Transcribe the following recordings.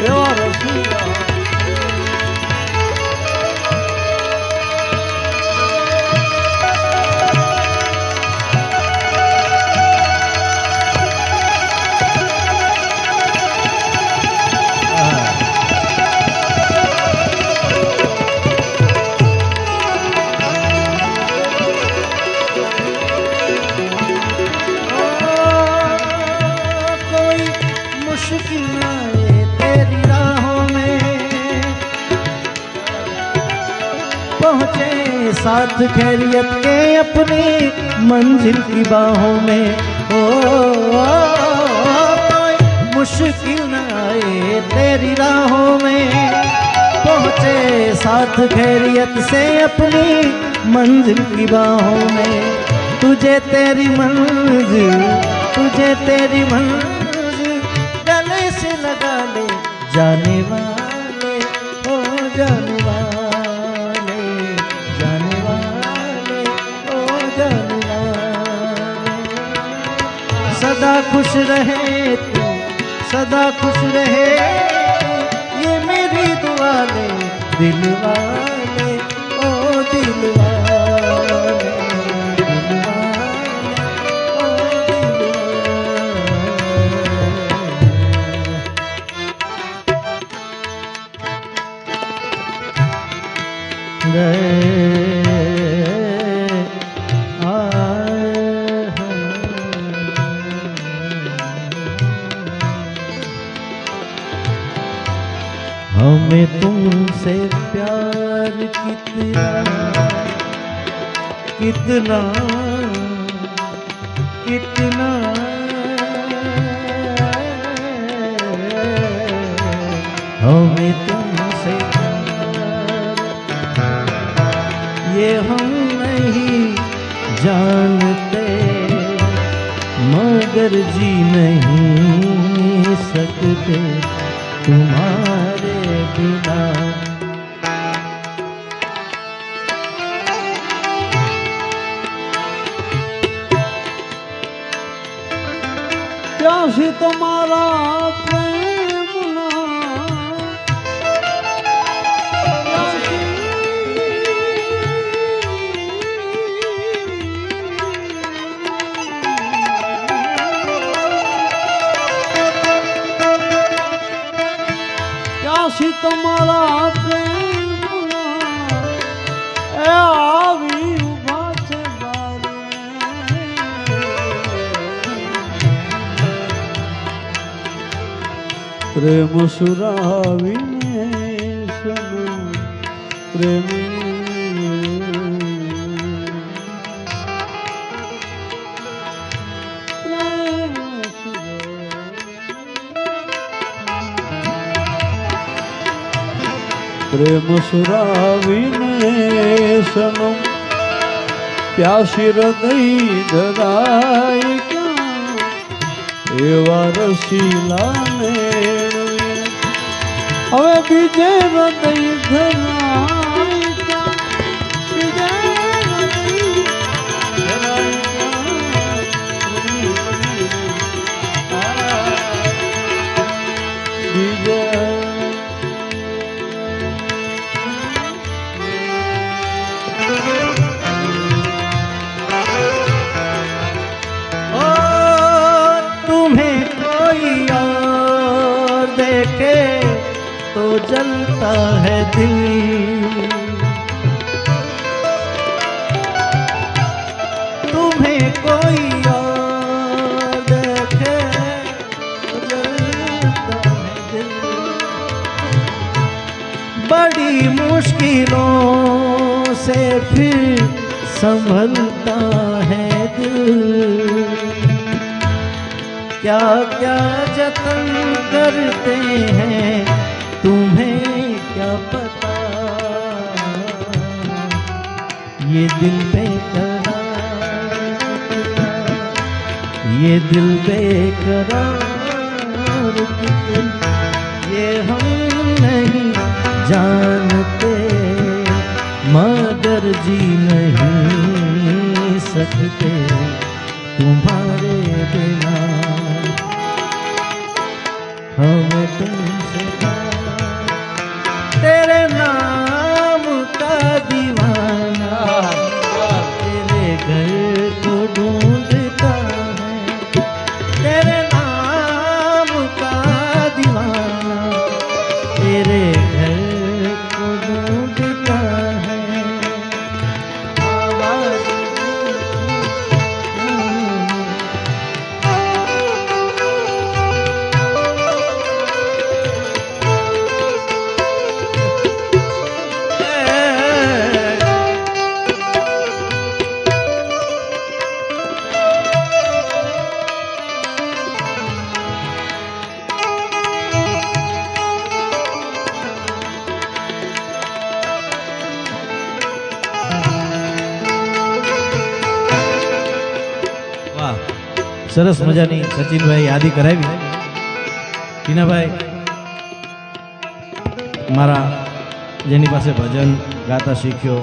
એવા રસિયા साथ खैरियत के अपनी मंजिल की बाहों में ओ, कोई मुश्किल न आए तेरी राहों में पहुँचे साथ खैरियत से अपनी मंजिल की बाहों में तुझे तेरी मंजिल गले से लगा ले जाने वाले ओ जाने सदा खुश रहे तू, सदा खुश रहे ये मेरी दुआ ले दिल वाले ओ दिल वाले ओ दिल वाले हमें तुमसे प्यार कितना कितना कितना हमें तुमसे ये हम नहीं जानते मगर जी नहीं सकते तुम्हारे बिना प्यासी तुम्हारा प्रेम ना प्यासी तुम्हारा प्रेम ना ए आवी उभा छे बारे प्रेम सुरावीने सनम प्रेमी प्रेम सुरावीने सनम प्यासी हृदय धराय क्યાં एवा रसीलाने હવે બીજે હૃદય ધરાય ક્યાં બીજે હૃદય ધરાય ક્યાં બીજે तो जलता है दिल तुम्हें कोई और देखे तो जलता है दिल बड़ी मुश्किलों से फिर संभलता है दिल क्या क्या जतन करते हैं तुम्हें क्या पता ये दिल बेकरार ये दिल बेकरार ये हम नहीं जानते मगर जी नहीं सकते तुम्हारे बिना हम तुमसे तेरे नाम का दीवाना तेरे घर को ढूंढता है तेरे नाम का दीवाना तेरे घर को ढूंढता है आवाज સરસ મજાની સચિનભાઈ યાદી કરાવી. ટીનાભાઈ મારા જેની પાસે ભજન ગાતા શીખ્યો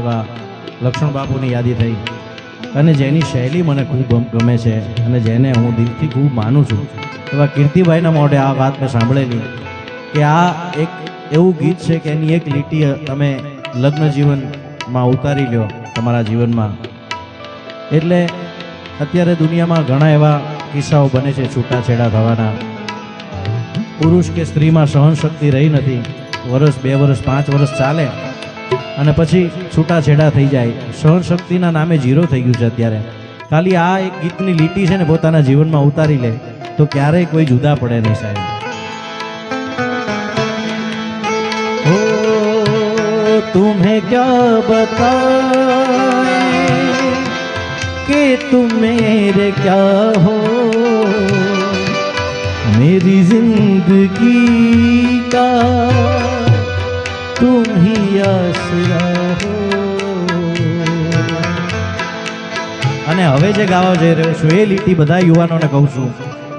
એવા લક્ષ્મણ બાપુની યાદી થઈ અને જેની શૈલી મને ખૂબ ગમે છે અને જેને હું દિલથી ખૂબ માનું છું એવા કીર્તિભાઈના મોઢે આ વાત મેં સાંભળેલી કે આ એક એવું ગીત છે કે એની એક લીટી તમે લગ્ન જીવનમાં ઉતારી લ્યો તમારા જીવનમાં. એટલે અત્યારે દુનિયામાં ઘણા એવા કિસ્સાઓ બને છે છૂટાછેડા થવાના. પુરુષ કે સ્ત્રીમાં સહન શક્તિ રહી નથી, વર્ષ 2 વર્ષ 5 વર્ષ ચાલે અને પછી છૂટાછેડા થઈ જાય. સહન શક્તિના નામે 0 થઈ ગયું છે અત્યારે. ખાલી આ એક ગીતની લીટી છે ને પોતાના જીવનમાં ઉતારી લે તો ક્યારેય કોઈ જુદા પડે નહીં સાહેબ. ઓ તુમ્हें क्या बताएं कि तुम मेरे क्या हो मेरी जिंदगी का तुम ही आसरा हो. અને હવે જે ગાવા જઈ રહ્યો છું એ લીટી બધા યુવાનોને કહું છું,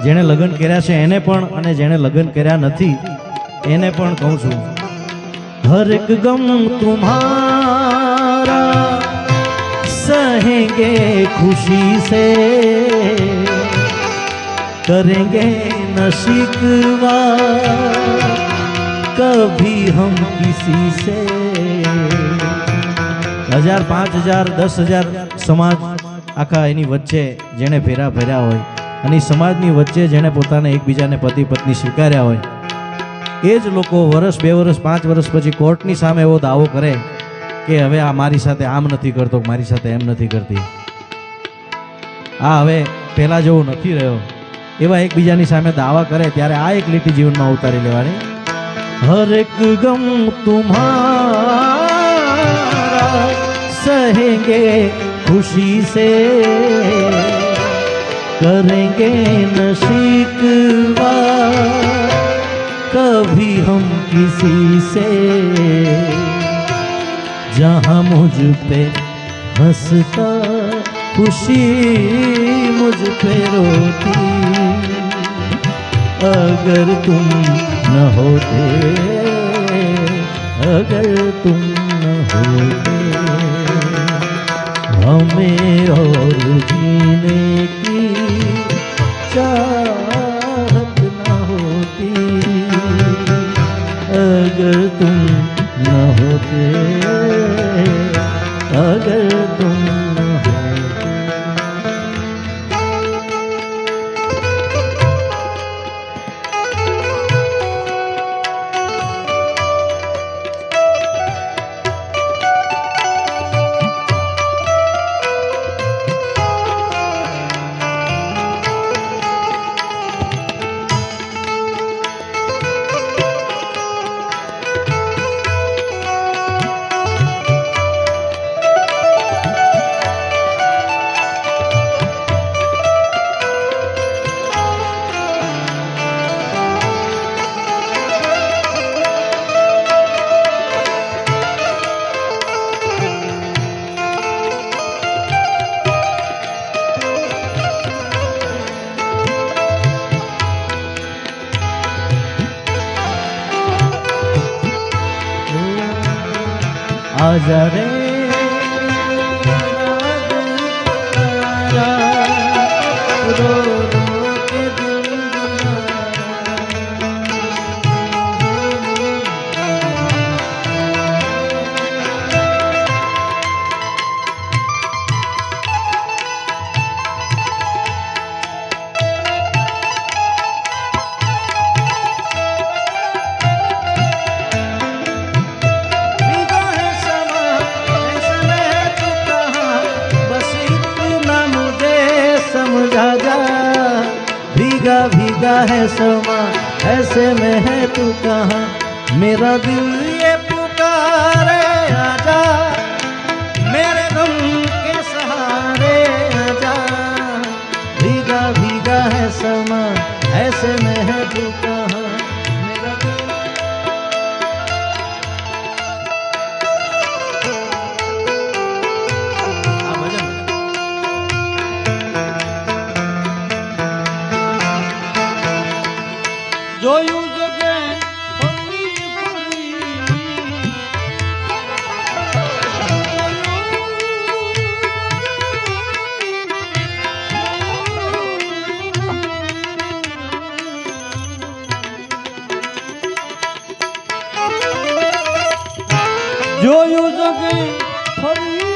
જેણે લગ્ન કર્યા છે એને પણ અને જેણે લગ્ન કર્યા નથી એને પણ કહું છું. हर एक गम तुम्हारा सहेंगे खुशी से करेंगे न शिकवा कभी हम किसी से. 1000 5000 10,000 સમાજ આખા એની વચ્ચે જેણે ફેરા ફેર્યા હોય અને સમાજની વચ્ચે જેણે પોતાને એકબીજાને પતિ પત્ની સ્વીકાર્યા હોય એ જ લોકો વર્ષ 2 વર્ષ 5 વર્ષ પછી કોર્ટની સામે એવો દાવો કરે કે હવે આ મારી સાથે આમ નથી કરતો, મારી સાથે એમ નથી કરતી, આ હવે પહેલા જેવો નથી રહ્યો, એવા એકબીજાની સામે દાવા કરે ત્યારે આ એક લીટી જીવનમાં ઉતારી લેવાની. હર એક ગમ તુમ્હારા સહેંગે ખુશી સે करेंगे न शिकवा कभी हम किसी से जहाँ मुझ पे हंसता खुशी मुझ पे रोती अगर तुम न होते अगर तुम न होते हमें और जीने की चाहत न होती अगर तुम न होते अगर तुम न होते. आजा रे रो रो के दिल है समा, ऐसे में है तू कहाँ। मेरा दिल ये पुकारे आजा, मेरे गम के सहारे आजा। भीगा भीगा है समा, ऐसे में है तू कहाँ। मेरा दिल જોયું જગે ફરી ફરી જોયું જગે ફરી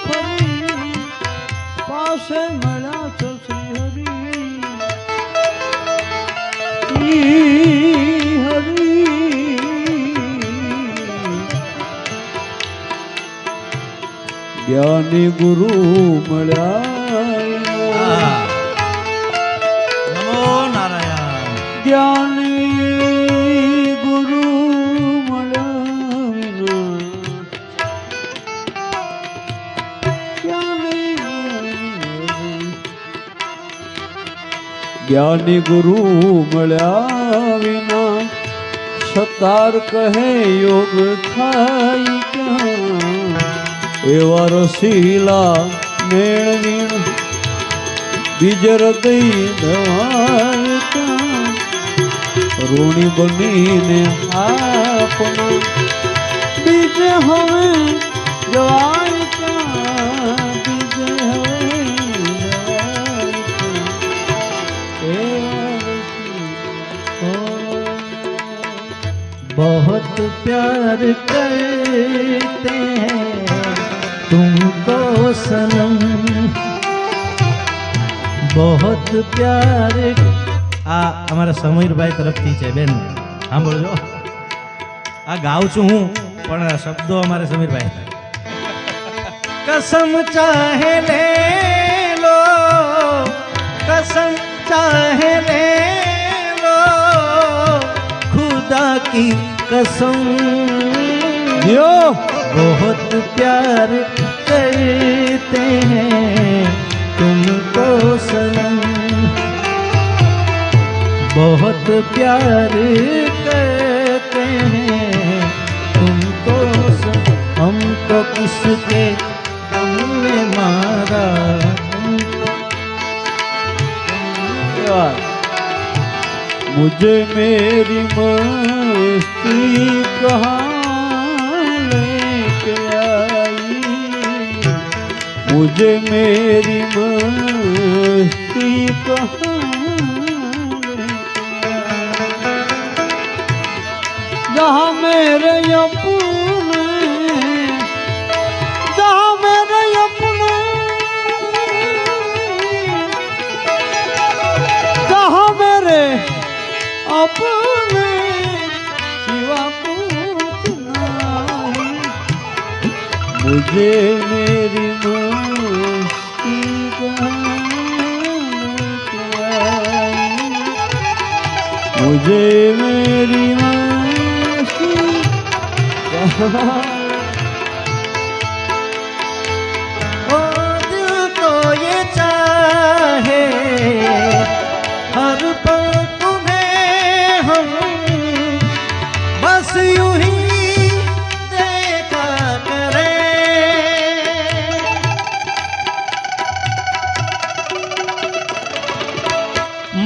ફરી પાસે મળ્યા છો શ્રી હરિ જ્ઞાની ગુરુ મળ્યા નમો નારાયણ. જ્ઞાની ગુરુ મળ્યા જ્ઞાની ગુરુ મળ્યા વિના સતાર કહે યોગ થાય ક્યાં. એવા રસીલા મેળવીણ બીજ હૃદય ધવાય ક્યાં. ઋણી બનીને આપના બીજ હવે જવાય ક્યાં. બીજ હવે बहुत प्यार करते हैं तुमको सनम, बहुत प्यार. આ અમારા સમીરભાઈ તરફથી છે બેન, સાંભળજો. આ ગાઉં છું હું, પણ શબ્દો અમારે સમીરભાઈ. कसम चाहे ले लो, कसम चाहे ले लो, खुदा की कसम. यो बहुत प्यार करते हैं तुमको सनम, बहुत प्यार करते हैं तुमको सनम. हम तो किसके हमने मारा, मुझे मेरी मस्ती कहाँ लेके आई. मुझे मेरी मस्ती कहाँ लेके आई. जहाँ मेरे अपने, जहाँ मेरे अपने, जहाँ मेरे अपने सिवा कुछ नहीं. मुझे मेरी मस्ती कहाँ लेके आई. मुझे मेरी मस्ती कहाँ. ओ दिल तो ये चाहे हर पल तुम्हें हम बस यूं ही देखा करें.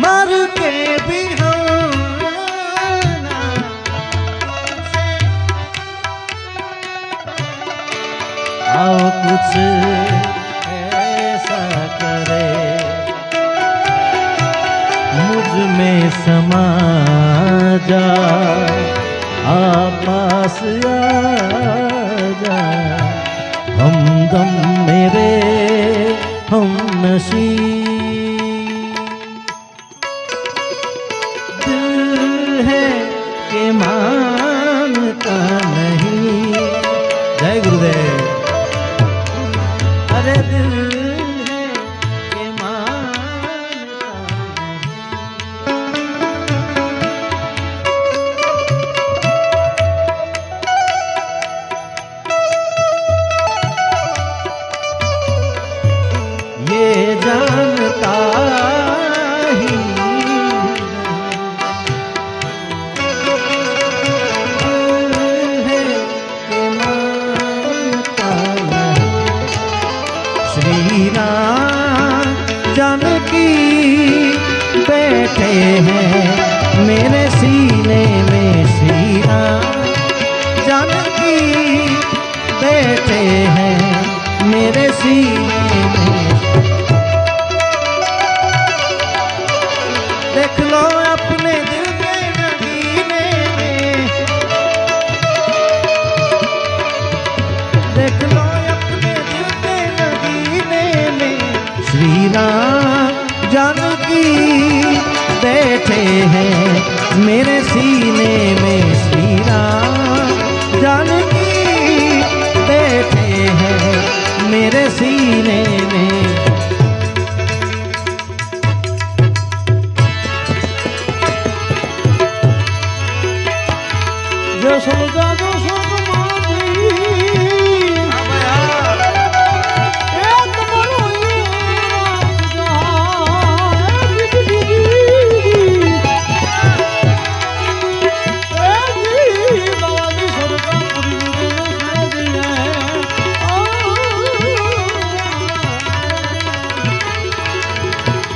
मर के भी हम ना तुमसे आओ कुछ ऐसा करे, मुझ में समा जा, पास आ जा. हमदम मेरे हम नशी, दिल है के मानता नहीं. जय गुरुदेव. अरे दिल है के मानता नहीं. मेरे सीने में श्री राम जानकी बैठे हैं मेरे सीने में। जो स्वर्गा जो स्वर्ग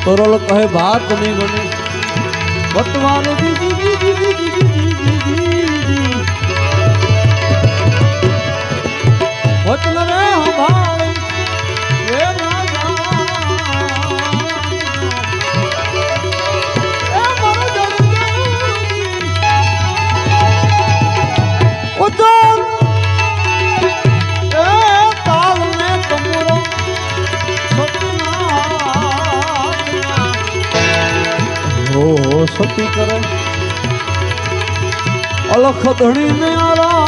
તોરલ કહે ભાત નહીં ગણે વટવાલ વચન રે સંભાળ હે રાજા એ મારો જડી ઉતર એ તાલ ને તમરો સતી કરે અલખ ધણી ને આરા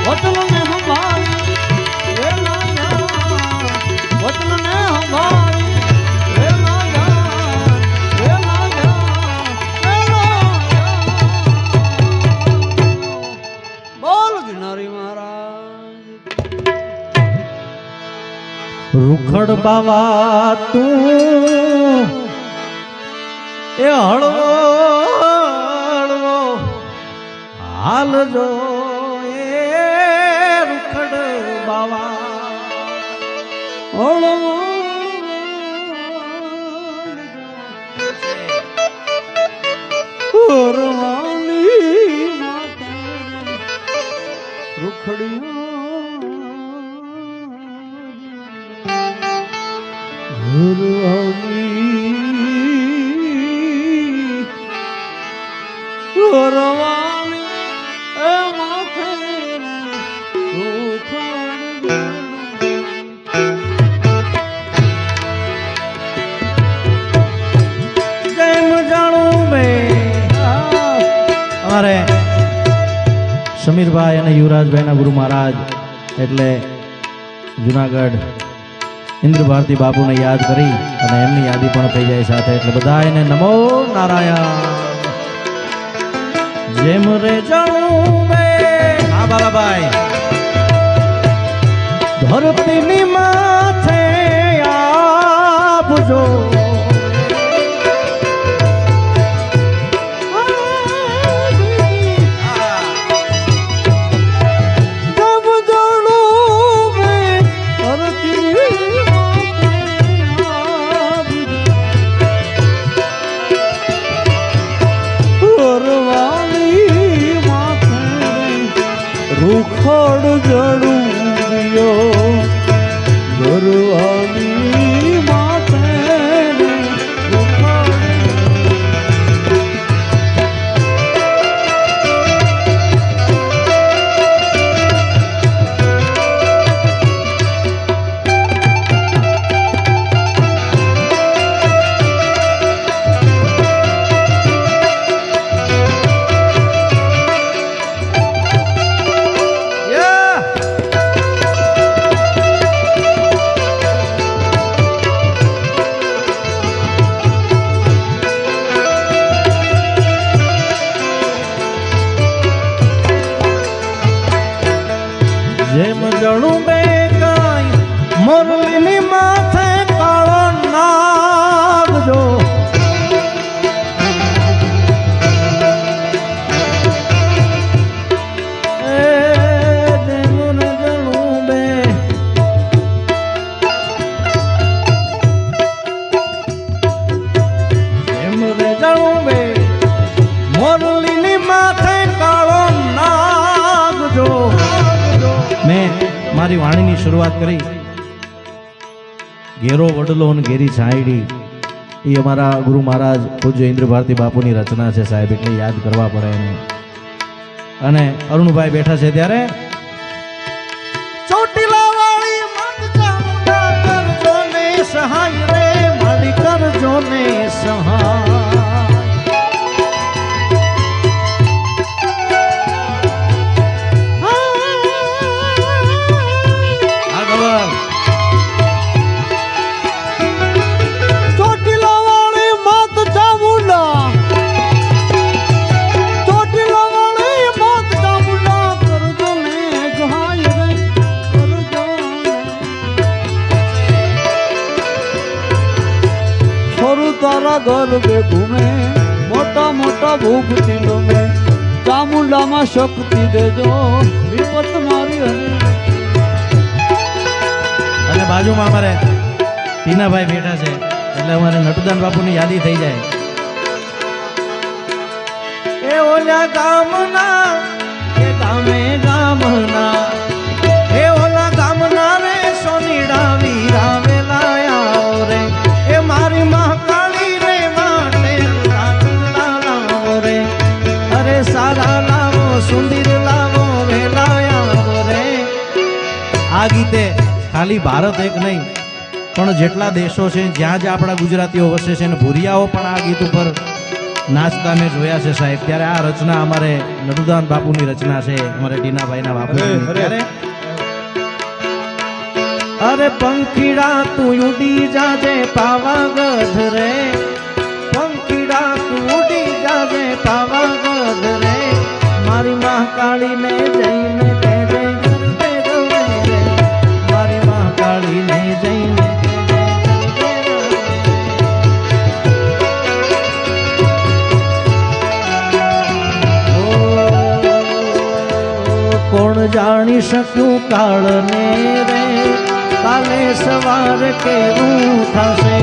વચન ને સંભાળ હે રાજા વચન ને સંભાળ હે રાજા હે રાજા હે રાજા બોલ ગિરનારી મહારાજ। રૂખડ બાવા તું એ હળવો હળવો હાલજો અમારે સમીરભાઈ અને યુવરાજભાઈના ગુરુ મહારાજ એટલે જુનાગઢ ઇન્દ્ર ભારતી બાપુને યાદ કરી અને એમની યાદી પણ થઈ જાય સાથે એટલે બધાને નમો નારાયણ। જેમ રે જાણું મે હા બાલાભાઈ ધરતીની માથે આપજો રૂખડ જડું દિયો ગરવાની માથે જેમ જણું બે કાંઈ મોરલીની માથે કાળો નાગજો મારી વાણીની શરૂઆત કરી ઘેરો વડલો અને ઘેરી છાંયડી એ અમારા ગુરુ મહારાજ પૂજ્ય ઇન્દ્ર ભારતી બાપુની રચના છે સાહેબ એટલે યાદ કરવા પડે એને અને અરુણભાઈ બેઠા છે ત્યારે ચોટીલા વાળી મત ચામુંડા કરજો ને સહાય રે માડી કરજો ને સહાય ચોટીલા વાળી માત ચામુંડા ચોટીલા વાળી માત ચામુંડા કરજો ને સહાય રે કરજો ને છોરું તારા ઘર બે ઘૂમે મોટા મોટા ભૂખ ચીલો મેં ચામુંડામાં શક્તિ દેજો વિપત મારી હરે અને બાજુમાં અમારે ટીનાભાઈ બેઠા છે એટલે અમારે નટુદાન બાપુની યાદી થઈ જાય એ ઓલા ગામના એ ગામે ગામના એ ઓલા ગામના રે સોનીડા વીરા વેલાયા રે એ મારી મહાકાળી રે માટે લાવો રે અરે સારા લાવો સુંદર લાવો વેલાયા રે આ ગીતે ખાલી ભારત એક નહીં પણ જેટલા દેશો છે જ્યાં જ આપણા ગુજરાતીઓ વસે છે અને ભૂરિયાઓ પણ આ ગીત ઉપર નાચતા મેં જોયા છે સાહેબ ત્યારે આ રચના અમારે નટુદાન બાપુની રચના છે અમારે ટીનાભાઈના બાપુની ત્યારે અરે પંખીડા તું ઉડી જાજે પાવાગઢ રે પંખીડા તું ઉડી જાજે પાવાગઢ રે મારી મહાકાળીને જઈને કહેજે ગરબે ગમે રે મારી મહાકાળીને જઈને કોણ જાણી શક્યું કાળને રે કાલે સવાર કેવું થશે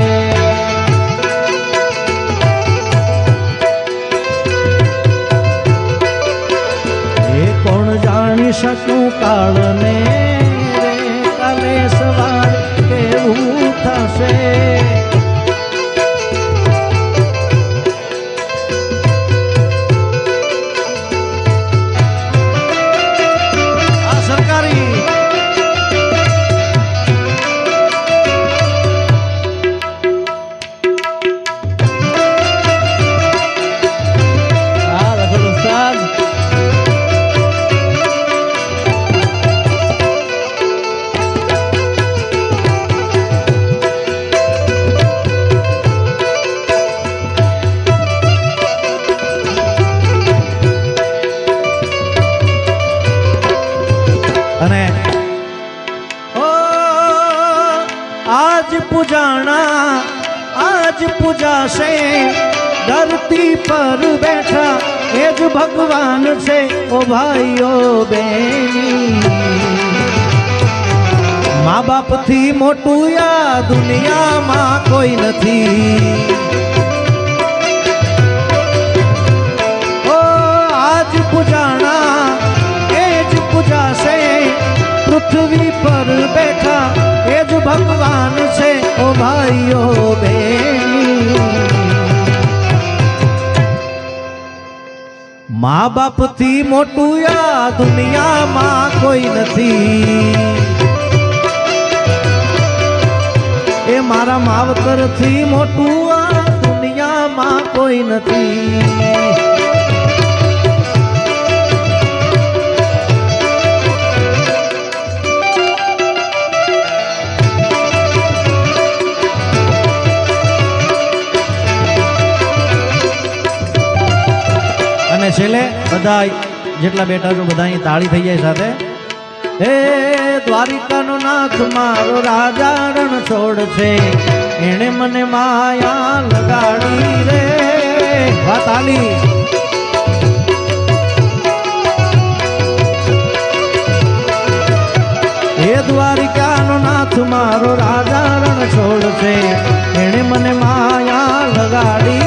એ કોણ જાણી શક્યું કાળને રે કાલે સવાર કેવું થશે અને આજ પૂજાશે ધરતી પર બેઠા એ જ ભગવાન છે ઓ ભાઈઓ બેની મા બાપ થી મોટું આ દુનિયામાં કોઈ નથી ઓ આજ પૂજાણા એ જ પૂજાશે પૃથ્વી પર બેઠા એ જ ભગવાન છે ઓ ભાઈઓ બેની મા બાપ થી મોટું આ દુનિયામાં કોઈ નથી એ મારા માવતર થી મોટું આ દુનિયામાં કોઈ નથી અને છેલ્લે બધા જેટલા બેઠા છો બધા તાળી થઈ જાય સાથે હે દ્વારિકાનો નાથ મારો રાજા રણ છોડ છે એણે મને માયા લગાડી રે વાત આલી હે દ્વારિકાનો નાથ મારો રાજા રણ છોડ છે એણે મને માયા લગાડી